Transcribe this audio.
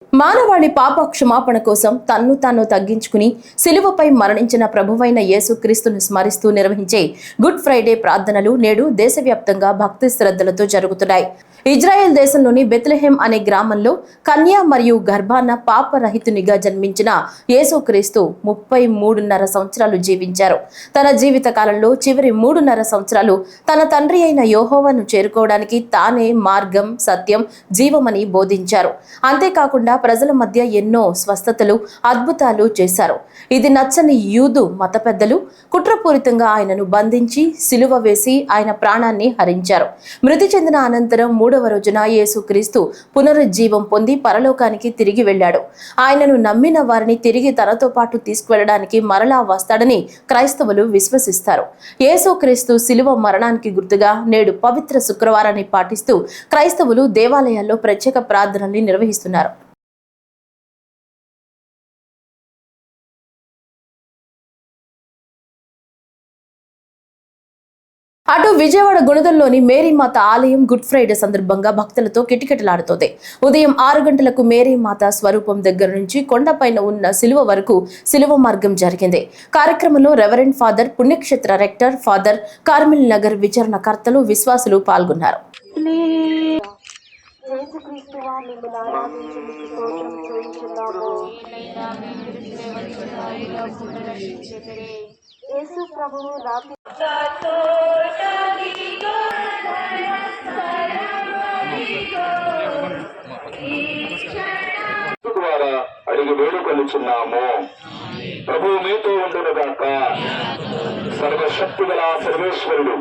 మానవాళి పాప క్షమాపణ కోసం తన్ను తాను తగ్గించుకుని సిలువపై మరణించిన ప్రభువైన యేసుక్రీస్తును స్మరిస్తూ నిర్వహించే గుడ్ ఫ్రైడే ప్రార్థనలు నేడు దేశవ్యాప్తంగా భక్తి శ్రద్ధలతో జరుగుతున్నాయి. ఇజ్రాయెల్ దేశంలోని బెత్లెహేం అనే గ్రామంలో కన్య మరియు గర్భాన పాపరహితునిగా జన్మించిన యేసుక్రీస్తు 33.5 సంవత్సరాలు జీవించారు. తన జీవిత కాలంలో చివరి 3.5 సంవత్సరాలు తన తండ్రి అయిన యెహోవాను చేరుకోవడానికి తానే మార్గం, సత్యం, జీవమని బోధించారు. అంతేకాకుండా ప్రజల మధ్య ఎన్నో స్వస్థతలు, అద్భుతాలు చేశారు. ఇది నచ్చని యూదు మత పెద్దలు కుట్రపూరితంగా ఆయనను బంధించి సిలువ వేసి ఆయన ప్రాణాన్ని హరించారు. మృతి చెందిన అనంతరం 3వ రోజున యేసుక్రీస్తు పునరుజ్జీవం పొంది పరలోకానికి తిరిగి వెళ్ళాడు. ఆయనను నమ్మిన వారిని తిరిగి తనతో పాటు తీసుకువెళ్ళడానికి మరలా వస్తాడని క్రైస్తవులు విశ్వసిస్తారు. యేసుక్రీస్తు సిలువ మరణానికి గుర్తుగా నేడు పవిత్ర శుక్రవారాన్ని పాటిస్తూ క్రైస్తవులు దేవాలయాల్లో ప్రత్యేక ప్రార్థనల్ని నిర్వహిస్తున్నారు. అటు విజయవాడ గుణదల్లోని మేరీమాత ఆలయం గుడ్ ఫ్రైడే సందర్భంగా భక్తులతో కిటకిటలాడుతోంది. ఉదయం 6 గంటలకు మేరీమాత స్వరూపం దగ్గర నుంచి కొండపైన ఉన్న సిలువ వరకు సిలువ మార్గం జరిగింది. కార్యక్రమంలో రెవరెండ్ ఫాదర్, పుణ్యక్షేత్ర రెక్టర్ ఫాదర్, కార్మిల్ నగర్ విచారణకర్తలు, విశ్వాసులు పాల్గొన్నారు. యేసు ప్రభువు ద్వారా అడిగి వేడుకొనుచున్నాము. ప్రభువు మీతో ఉండునుగాక. సర్వశక్తిగల సర్వేశ్వరుడు